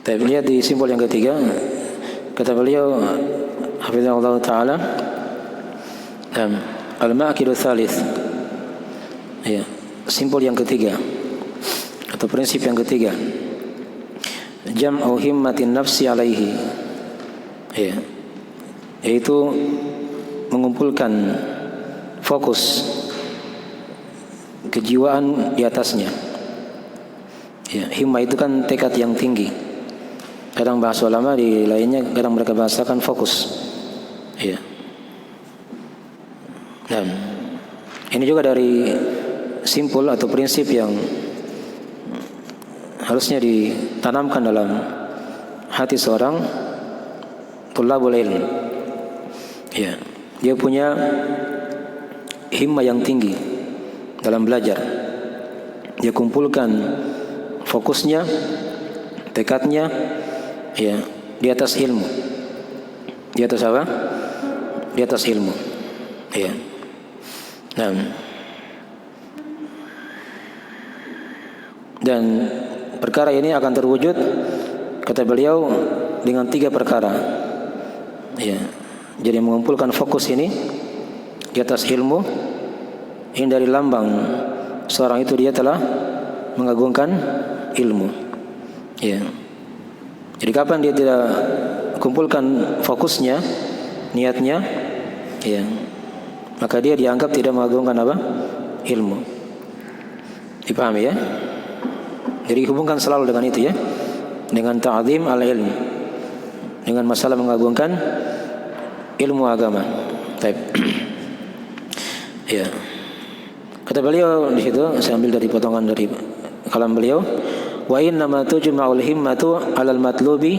Tapi lihat di simbol yang ketiga, kata beliau hafizahullah taala, al-ma'kidu tsalits. Ya, simbol yang ketiga atau prinsip yang ketiga, jam'u himmatin nafsi alaihi. Ya, yaitu mengumpulkan fokus kejiwaan di atasnya. Ya, himmah itu kan tekad yang tinggi. Kadang bahasa ulama di lainnya, kadang mereka bahasakan fokus. Ya. Nah, ini juga dari simpul atau prinsip yang harusnya ditanamkan dalam hati seorang thalabul ilm. Ya, dia punya himmah yang tinggi dalam belajar. Dia kumpulkan fokusnya, tekadnya, ya, di atas ilmu. Di atas apa? Di atas ilmu. Ya. Nah, dan perkara ini akan terwujud, kata beliau, dengan 3 perkara. Ya. Jadi mengumpulkan fokus ini di atas ilmu, ini dari lambang seorang itu dia telah mengagungkan ilmu. Ya. Jadi kapan dia tidak kumpulkan fokusnya, niatnya, ya, maka dia dianggap tidak mengagungkan apa? Ilmu. Dipahami ya? Jadi hubungkan selalu dengan itu ya, dengan ta'zim al-ilm, dengan masalah mengagungkan ilmu agama. Baik. Ya. Kata beliau di situ, saya ambil dari potongan dari kalam beliau, wa inna ma tujma'ul himmatu 'alal matlubi,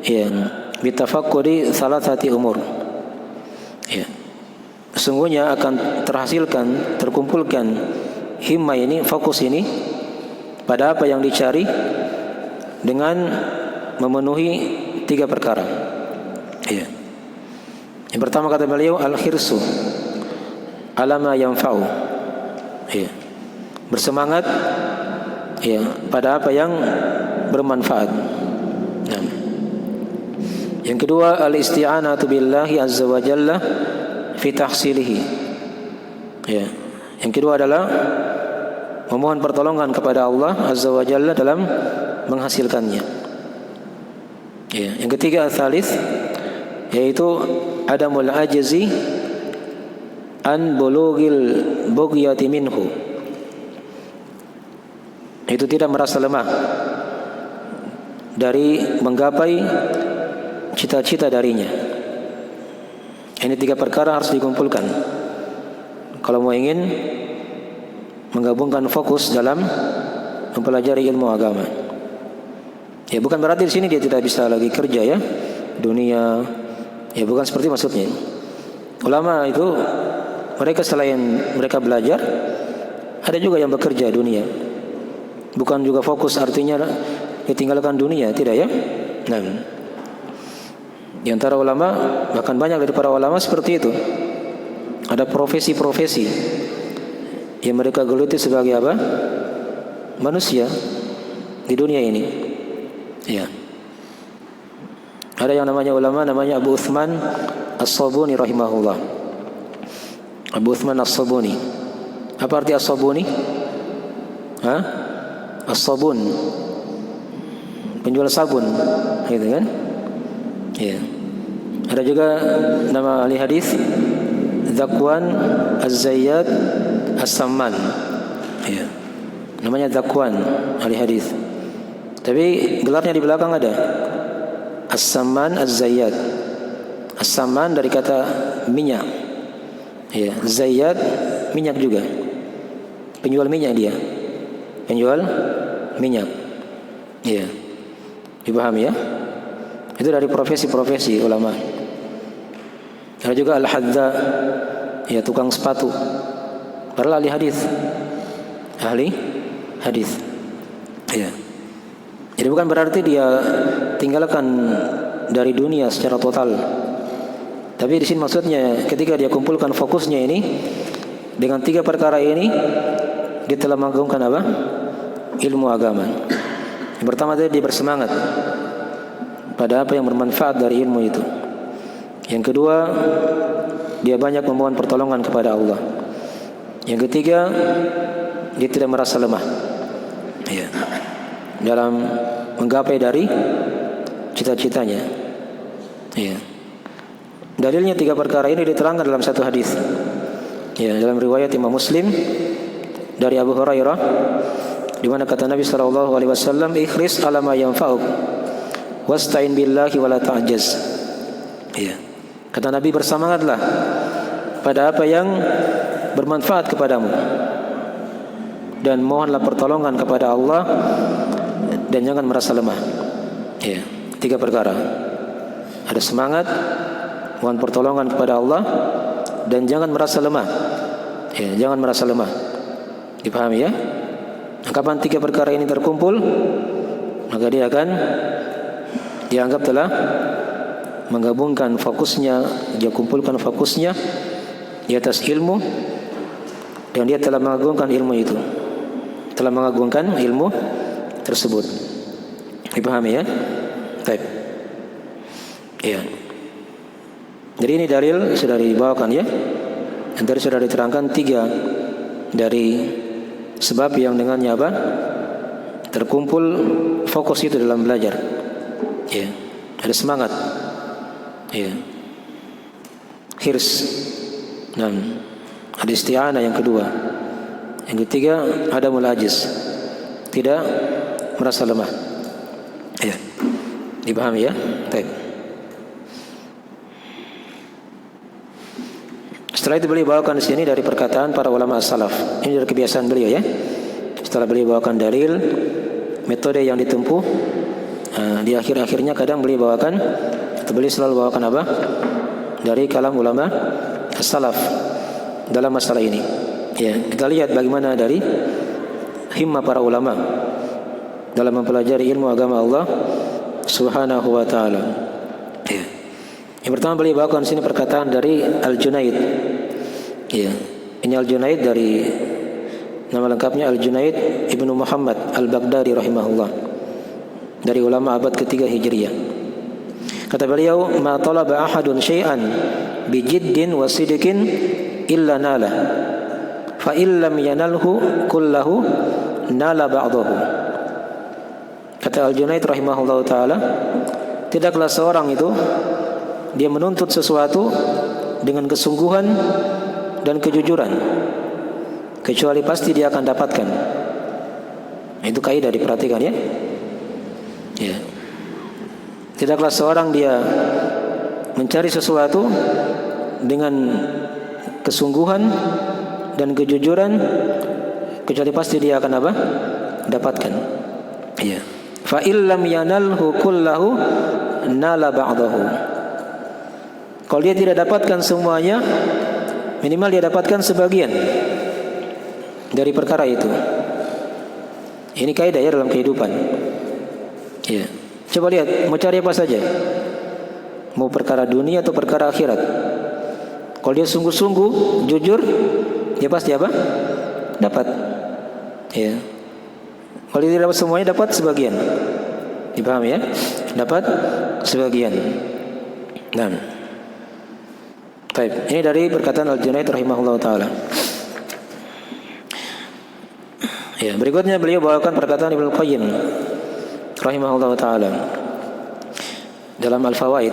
ya, bitafakkuri salasati umur. Ya. Sesungguhnya akan terhasilkan, terkumpulkan himmah ini, fokus ini pada apa yang dicari dengan memenuhi 3 perkara. Ya. Yang pertama kata beliau al-khirsu ala ma yanfa'u. Ya. Bersemangat, ya, pada apa yang bermanfaat. Nah. Yang kedua al-isti'anatu billahi azza wa jalla fi tahsilihi. Ya. Yang kedua adalah memohon pertolongan kepada Allah azza wa jalla dalam menghasilkannya. Ya. Yang ketiga al-tsalits, yaitu adamul ajzi an bulughil bughyati minhu. Itu tidak merasa lemah dari menggapai cita-cita darinya. Ini 3 perkara harus dikumpulkan kalau mau ingin menggabungkan fokus dalam mempelajari ilmu agama. Ya, bukan berarti di sini dia tidak bisa lagi kerja ya, dunia. Ya, bukan seperti maksudnya. Ulama itu mereka selain mereka belajar, ada juga yang bekerja dunia. Bukan juga fokus artinya ditinggalkan dunia, tidak ya. Nah, di antara ulama, bahkan banyak dari para ulama seperti itu. Ada profesi-profesi yang mereka geluti sebagai apa? Manusia di dunia ini. Ya. Ada yang namanya ulama, namanya Abu Uthman As-Sabuni rahimahullah. Abu Uthman As-Sabuni. Apa arti As-Sabuni? Hah? As-Sabun, penjual sabun, gitu kan? Ya. Ada juga nama ahli hadis Zakwan Az-Zayyad As-Samman. Ya. Namanya Zakwan ahli hadis. Tapi gelarnya di belakang ada As-Samman Az-Zayyad. As-Samman dari kata minyak. Ya, Zayyad minyak juga. Penjual minyak dia. Penjual minyak. Ya. Dipahami ya? Itu dari profesi-profesi ulama. Ada juga al-hadza, ya, tukang sepatu. Padahal ahli hadis. Ahli hadis. Ya. Jadi bukan berarti dia tinggalkan dari dunia secara total. Tapi di sini maksudnya ketika dia kumpulkan fokusnya ini dengan 3 perkara ini, dia telah mengagungkan apa? Ilmu agama. Yang pertama tadi dia bersemangat pada apa yang bermanfaat dari ilmu itu. Yang kedua, dia banyak memohon pertolongan kepada Allah. Yang ketiga, dia tidak merasa lemah, ya, dalam menggapai dari cita-citanya. Ya. Dalilnya 3 perkara ini diterangkan dalam satu hadis. Ya, dalam riwayat Imam Muslim dari Abu Hurairah, di mana kata Nabi sallallahu alaihi wasallam, "Ikhris ala ma yanfa'uk wasta'in billahi wala ta'jaz." Ya. Kata Nabi, bersemangatlah pada apa yang bermanfaat kepadamu dan mohonlah pertolongan kepada Allah dan jangan merasa lemah. Ya, 3 perkara. Ada semangat, mohon pertolongan kepada Allah, dan jangan merasa lemah. Ya, jangan merasa lemah. Dipahami ya? Kapan 3 perkara ini terkumpul, maka dia akan dianggap telah menggabungkan fokusnya, dia kumpulkan fokusnya di atas ilmu, dan dia telah mengagungkan ilmu itu, telah mengagungkan ilmu tersebut. Dipahami ya? Baik. Iya. Jadi ini dalil sudah dibawakan ya. Dan tadi sudah diterangkan 3 dari sebab yang dengannya apa? Terkumpul fokus itu dalam belajar. Ya. Ada semangat. Ya. Hirs. Dan ada isti'anah yang kedua. Yang ketiga, ada ajiz. Tidak merasa lemah. Ya. Dipahami ya? Baik. Setelah itu beliau bawakan di sini dari perkataan para ulama as-salaf. Ini dari kebiasaan beliau ya. Setelah beliau bawakan dalil, metode yang ditempuh, di akhir-akhirnya kadang beliau bawakan, atau beliau selalu bawakan apa? Dari kalam ulama as-salaf dalam masalah ini. Ya, kita lihat bagaimana dari himmah para ulama dalam mempelajari ilmu agama Allah Subhanahu wa taala. Ya. Yang pertama beliau bawakan di sini perkataan dari Al-Junaid. Ya, ini Al-Junaid dari nama lengkapnya Al-Junaid Ibnu Muhammad Al-Baghdadi rahimahullah, dari ulama abad ketiga Hijriyah. Kata beliau, "Ma talaba ahadun syai'an bijiddin wa sidqin illa nala. Fa illam yanalhu kullahu nala ba'dahu." Kata Al-Junaid rahimahullah taala, tidaklah seorang itu dia menuntut sesuatu dengan kesungguhan dan kejujuran kecuali pasti dia akan dapatkan. Itu kaidah, diperhatikan ya. Ya. Tidaklah seorang dia mencari sesuatu dengan kesungguhan dan kejujuran kecuali pasti dia akan apa? Dapatkan. Ya. Fa illam yanalhu kullahu nala ba'dahu. Kalau dia tidak dapatkan semuanya, minimal dia dapatkan sebagian dari perkara itu. Ini kaidah ya dalam kehidupan. Ya. Coba lihat, mau cari apa saja, mau perkara dunia atau perkara akhirat. Kalau dia sungguh-sungguh, jujur, dia pasti apa? Dapat. Ya. Kalau dia tidak dapat semuanya, dapat sebagian. Dipahami ya? Dapat sebagian. Dan baik, ini dari perkataan Al-Junaid rahimahullah taala. Ya, berikutnya beliau bawakan perkataan Ibnu Qayyim rahimahullah taala dalam Al-Fawaid.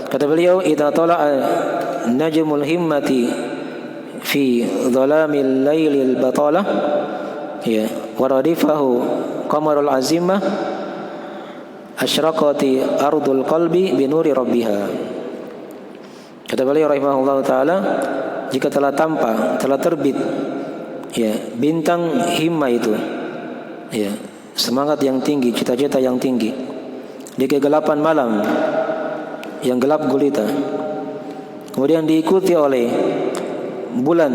Kata beliau, "Idza tala'a najmul himmati fi dhalamil lailil batalah, ya, wa radifahu qamarul azimah, asyraqati ardul qalbi binuri rabbiha." Kata beliau rahimahullah taala, jika telah tampak, telah terbit ya bintang himmah itu, ya, semangat yang tinggi, cita-cita yang tinggi di kegelapan malam yang gelap gulita, kemudian diikuti oleh bulan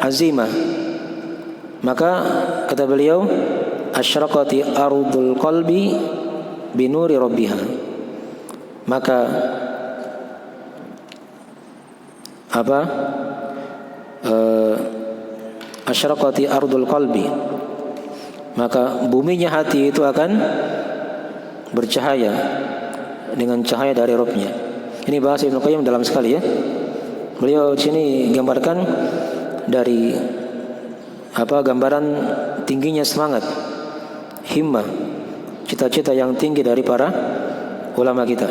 azimah, maka kata beliau, asyraqati ardul qalbi binuri rabbiha, maka apa? Asyraqati ardul qalbi, maka buminya hati itu akan bercahaya dengan cahaya dari Rabb-nya. Ini bahasa Ibnu Qayyim dalam sekali ya. Beliau sini gambarkan dari gambaran tingginya semangat, himmah, cita-cita yang tinggi dari para ulama kita.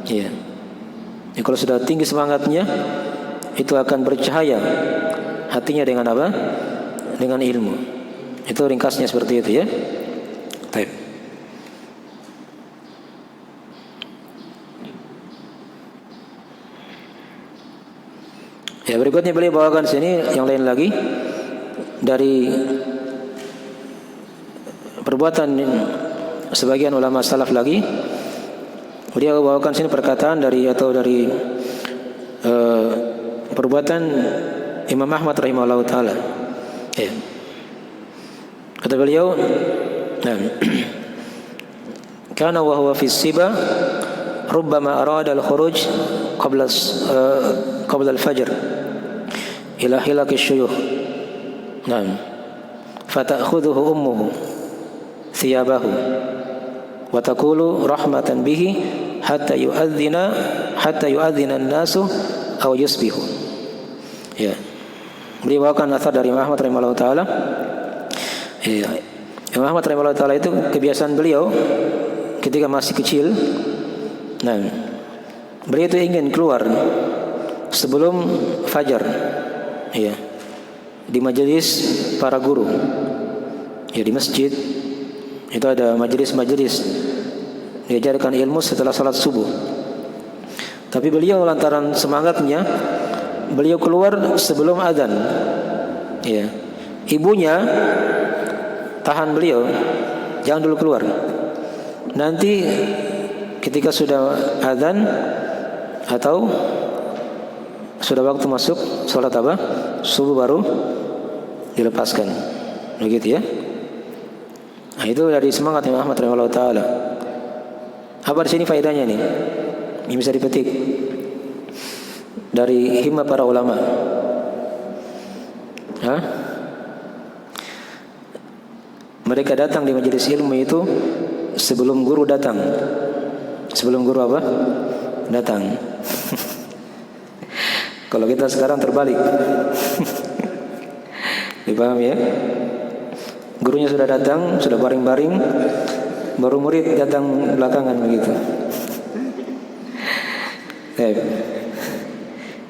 Iya. Ya, kalau sudah tinggi semangatnya, itu akan bercahaya hatinya dengan apa? Dengan ilmu. Itu ringkasnya seperti itu ya. Baik. Ya, berikutnya beliau bawakan sini yang lain lagi dari perbuatan sebagian ulama salaf lagi. Beliau bawakan sini perkataan dari perbuatan Imam Ahmad rahimahullah taala. Ya. Kata beliau, kana wa huwa fi siba rubbama arada al-khuruj qabla al-fajr ila hilaq asy-syuyukh. Fata'khudhuhu ummuhu thiyabahu wa taqulu rahmatan bihi hatta yu'adhdhina an-nasu aw yusbihu. Ya. Beliau bawakan asar dari Imam Ahmad rahimahullah taala. Ya. Imam Ahmad rahimahullah taala itu kebiasaan beliau ketika masih kecil. Beliau itu ingin keluar sebelum fajar. Ya. Di majelis para guru. Ya, di masjid itu ada majelis-majelis diajarkan ilmu setelah salat subuh. Tapi beliau lantaran semangatnya, beliau keluar sebelum azan. Ya. Ibunya tahan beliau, jangan dulu keluar. Nanti ketika sudah azan atau sudah waktu masuk salat subuh baru dilepaskan. Begitu ya. Nah, itu dari semangat Imam Ahmad rahimahullah taala. Apa di sini faedahnya nih? Ini bisa dipetik dari himmah para ulama. Mereka datang di majelis ilmu itu sebelum guru datang. Sebelum guru apa? Datang. Kalau kita sekarang terbalik. Dipaham ya? Gurunya sudah datang, sudah baring-baring, baru murid datang belakangan begitu.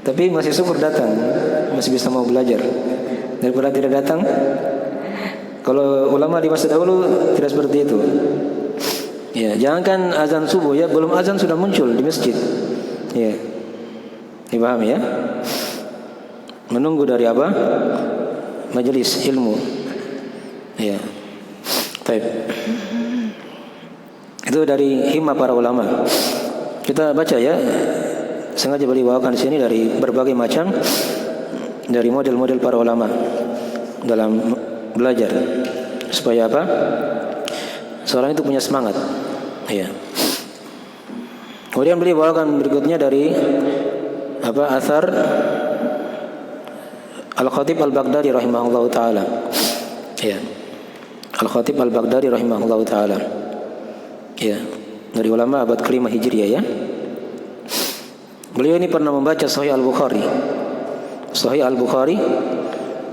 Tapi masih syukur datang, masih bisa mau belajar. Daripada tidak datang. Kalau ulama di masa dahulu tidak seperti itu. Ya, jangankan azan subuh ya, belum azan sudah muncul di masjid. Ya. Dipahami ya? Menunggu dari apa? Majelis ilmu. Ya. Baik. Itu dari himmah para ulama. Kita baca ya. Sengaja beliau bawakan di sini dari berbagai macam dari model-model para ulama dalam belajar supaya apa? Seorang itu punya semangat. Ya. Kemudian beliau bawakan berikutnya dari asar Al-Khatib Al-Baghdadi rahimahullahu taala. Ya. Al-Khatib Al-Baghdadi rahimahullahu taala. Ya, dari ulama abad ke-5 Hijriah ya. Beliau ini pernah membaca Sahih Al-Bukhari. Sahih Al-Bukhari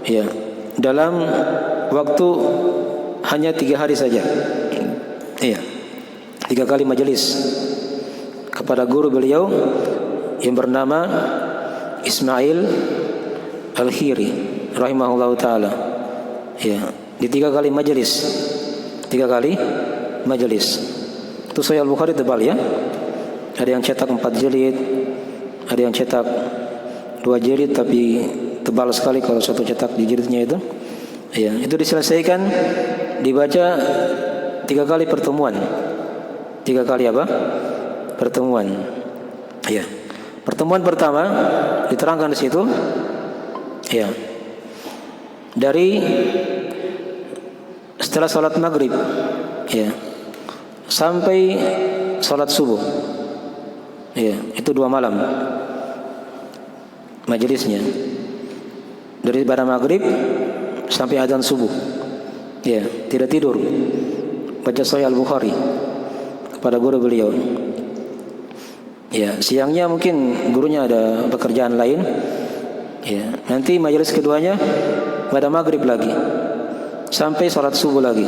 ya, dalam waktu hanya 3 hari saja. Iya. 3 kali majelis kepada guru beliau yang bernama Ismail Al-Khiri rahimahullahu taala. Ya, di 3 kali majelis. 3 kali majelis. Itu Sahih Al-Bukhari tebal ya. Ada yang cetak 4 jilid, ada yang cetak 2 jilid tapi tebal sekali kalau satu cetak di jilidnya itu. Ya, itu diselesaikan dibaca 3 kali pertemuan. 3 kali apa? Pertemuan. Ya. Pertemuan pertama diterangkan di situ. Ya. Dari setelah salat maghrib, ya, sampai salat subuh. Ya, itu 2 malam majelisnya. Dari pada maghrib sampai azan subuh. Ya, tidak tidur baca Sahih Al-Bukhari kepada guru beliau. Ya, siangnya mungkin gurunya ada pekerjaan lain. Ya, nanti majelis keduanya pada maghrib lagi sampai sholat subuh lagi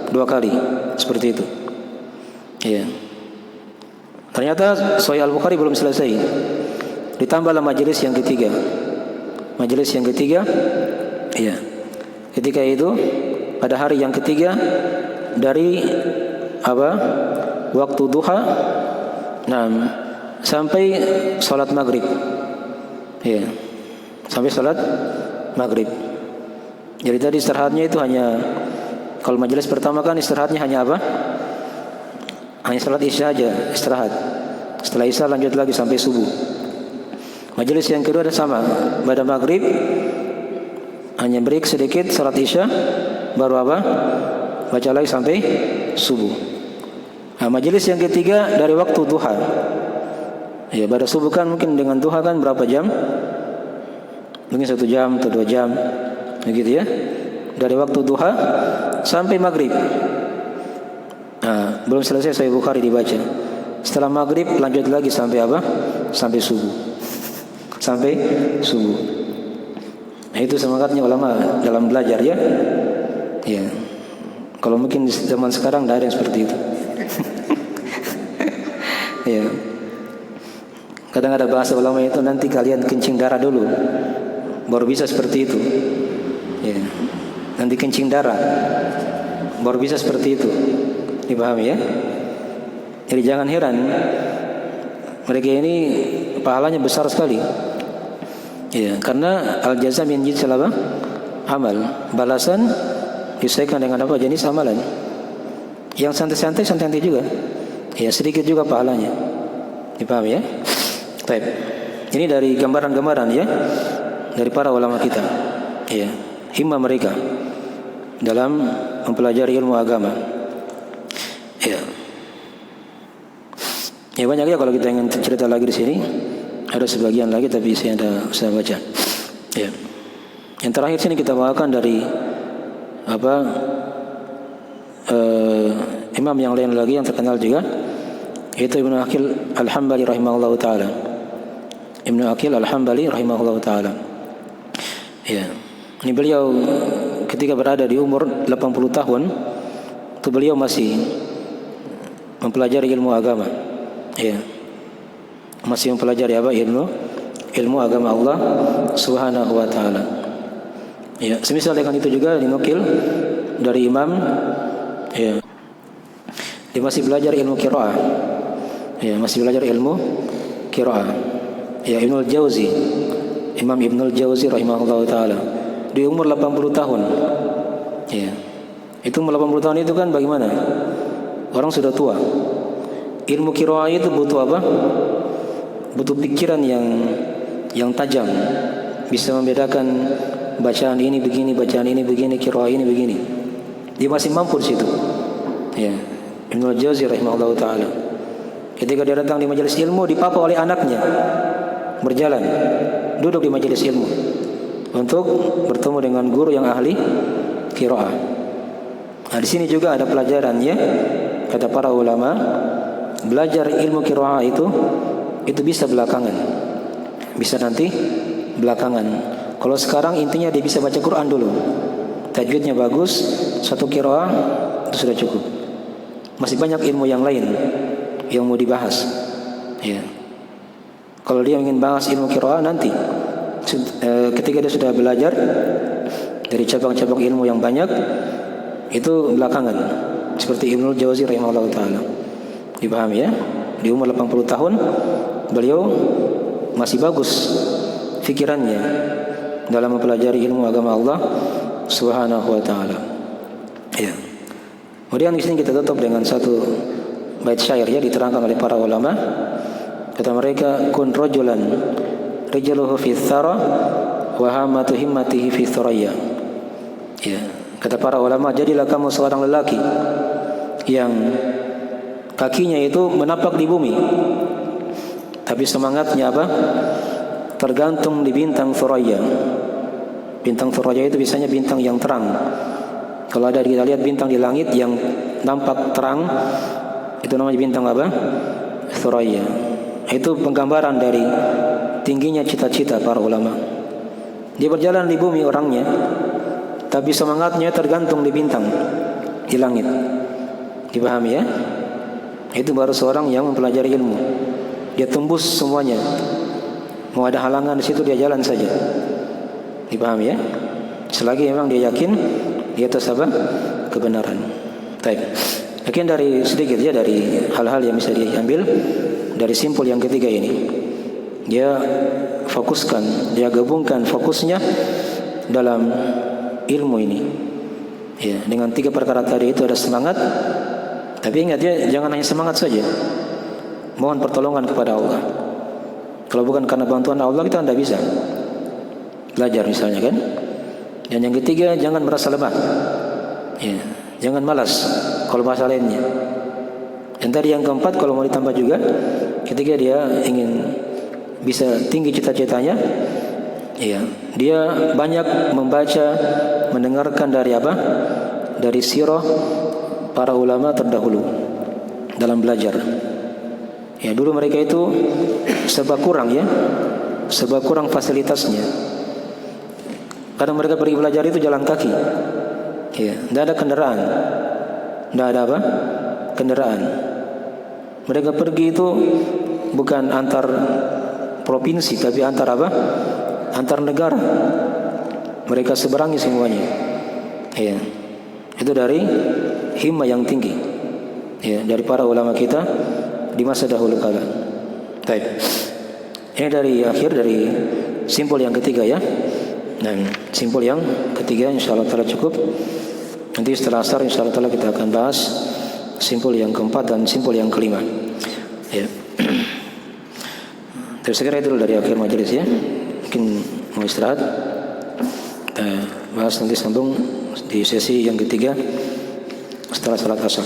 2 kali seperti itu. Ya. Ternyata Sahih Al-Bukhari belum selesai. Ditambahlah majelis yang ketiga. Majelis yang ketiga, ya. Ketika itu pada hari yang ketiga dari waktu duha, sampai sholat maghrib. Ya. Sampai sholat maghrib. Jadi tadi istirahatnya itu hanya, kalau majelis pertama kan istirahatnya hanya hanya sholat isya aja istirahat. Setelah isya lanjut lagi sampai subuh. Majelis yang kedua ada sama, pada maghrib hanya break sedikit sholat isya, baru baca lagi sampai subuh. Majelis yang ketiga dari waktu duha. Ya, pada subuh kan mungkin dengan duha kan berapa jam? Mungkin 1 jam atau 2 jam, begitu ya. Dari waktu duha sampai maghrib. Belum selesai Sahih Bukhari dibaca. Setelah maghrib lanjut lagi sampai Sampai subuh. Sampai subuh. Nah, itu semangatnya ulama dalam belajar ya. Ya. Kalau mungkin di zaman sekarang tidak ada yang seperti itu. Ya. Kadang ada bahasa ulama itu, nanti kalian kencing darah dulu baru bisa seperti itu. Ya. Nanti kencing darah baru bisa seperti itu. Dipahami ya? Jadi jangan heran mereka ini pahalanya besar sekali. Ya, karena al-jaza min jinsil amal. Balasan disesuaikan dengan jenis amalan. Yang santai-santai juga. Ya, sedikit juga pahalanya. Dipahami ya? Baik. Ini dari gambaran-gambaran ya dari para ulama kita. Ya, himmah mereka dalam mempelajari ilmu agama. Ya. Ya, banyak ya kalau kita ingin cerita lagi di sini. Ada sebagian lagi tapi saya baca. Ya. Yang terakhir sini kita bawakan dari imam yang lain lagi yang terkenal juga, yaitu Ibnu Aqil Al-Hambali rahimahullahu taala. Ibnu Aqil Al-Hambali rahimahullahu taala. Ya. Ini beliau ketika berada di umur 80 tahun itu beliau masih mempelajari ilmu agama. Ya. Masih mempelajari ilmu agama Allah Subhanahu wa taala. Ya, semisal dengan itu juga dinukil dari imam, ya. Dia masih belajar ilmu qiraah. Ya, masih belajar ilmu qiraah. Ya, Ibnul Jauzi. Imam Ibnul Jauzi rahimahullahu taala di umur 80 tahun. Ya. Itu umur 80 tahun itu kan bagaimana? Orang sudah tua. Ilmu qiraah itu butuh butuh pikiran yang tajam, bisa membedakan bacaan ini begini, bacaan ini begini, qiraah ini begini. Dia masih mampu di situ. Ya, Ibnu Jauzi rahimahullahu taala. Ketika dia datang di majelis ilmu, dipapa oleh anaknya, berjalan, duduk di majelis ilmu untuk bertemu dengan guru yang ahli qiraah. Nah, di sini juga ada pelajarannya, kata para ulama, belajar ilmu qiraah itu bisa belakangan, bisa nanti belakangan. Kalau sekarang intinya dia bisa baca Quran dulu, tajwidnya bagus, satu qiraah itu sudah cukup. Masih banyak ilmu yang lain yang mau dibahas. Ya. Kalau dia ingin bahas ilmu qiraah nanti, ketika dia sudah belajar dari cabang-cabang ilmu yang banyak, itu belakangan. Seperti Ibnul Jauzi rahimahullah taala. Dipahami ya? Di umur 80 tahun beliau masih bagus fikirannya dalam mempelajari ilmu agama Allah Subhanahu wa taala. Ya. Kemudian di sini kita tutup dengan satu bait syair ya, diterangkan oleh para ulama. Kata mereka, kun rajulan rijaluhu fi thara wa hamatu himmatihi fi thuraya. Ya, kata para ulama, jadilah kamu seorang lelaki yang kakinya itu menapak di bumi, tapi semangatnya tergantung di bintang Thuraya. Bintang Thuraya itu biasanya bintang yang terang, Kalau ada kita lihat bintang di langit yang nampak terang, itu namanya bintang apa? Thuraya. Itu penggambaran dari tingginya cita-cita para ulama. Dia berjalan di bumi orangnya, tapi semangatnya tergantung di bintang di langit. Dipahami ya? Itu baru seorang yang mempelajari ilmu. Dia tembus semuanya. Mau ada halangan di situ dia jalan saja. Dipahami ya? Selagi memang dia yakin di atas apa? Kebenaran. Baik. Mungkin dari sedikit ya dari hal-hal yang bisa diambil dari simpul yang ketiga ini. Dia fokuskan, dia gabungkan fokusnya dalam ilmu ini. Ya, dengan 3 perkara tadi itu ada semangat. Tapi ingat ya, jangan hanya semangat saja. Mohon pertolongan kepada Allah. Kalau bukan karena bantuan Allah kita tidak bisa belajar misalnya kan. Dan yang ketiga, jangan merasa lemah. Ya, jangan malas kalau bahasa lainnya. Dan tadi yang keempat, kalau mau ditambah juga, ketika dia ingin bisa tinggi cita-citanya, ya, dia banyak membaca, mendengarkan dari apa? Dari sirah para ulama terdahulu dalam belajar. Ya, dulu mereka itu serba kurang ya, serba kurang fasilitasnya. Kadang mereka pergi belajar itu jalan kaki. Ya, tidak ada kendaraan. Tidak ada apa? Kendaraan. Mereka pergi itu bukan antar provinsi, tapi antar apa? Antar negara. Mereka seberangi semuanya. Ya, itu dari himmah yang tinggi. Ya, dari para ulama kita di masa dahulu kala. Baik. Ini dari akhir dari simpul yang ketiga ya. Dan simpul yang ketiga insyaallah taala cukup. Nanti setelah asar insyaallah taala kita akan bahas simpul yang keempat dan simpul yang kelima. Ya. Terus segera itu dulu dari akhir majelis ya. Mungkin mau istirahat. Kita bahas nanti sambung di sesi yang ketiga setelah salat asar.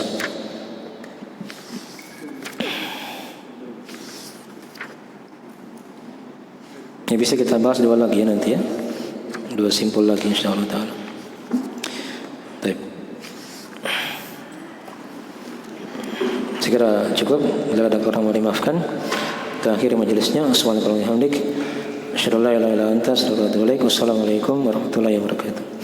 Ya, bisa kita bahas 2 lagi ya nanti ya. 2 simpul lagi insyaallah taala. Baik. Segera cukup. Bila ada kurang mohon dimaafkan. Kita akhiri majelisnya. Subhanallah wa bihamdik. Asyhadu an la ilaha illa anta astaghfiruka wa atubu ilaik. Wassalamualaikum warahmatullahi wabarakatuh.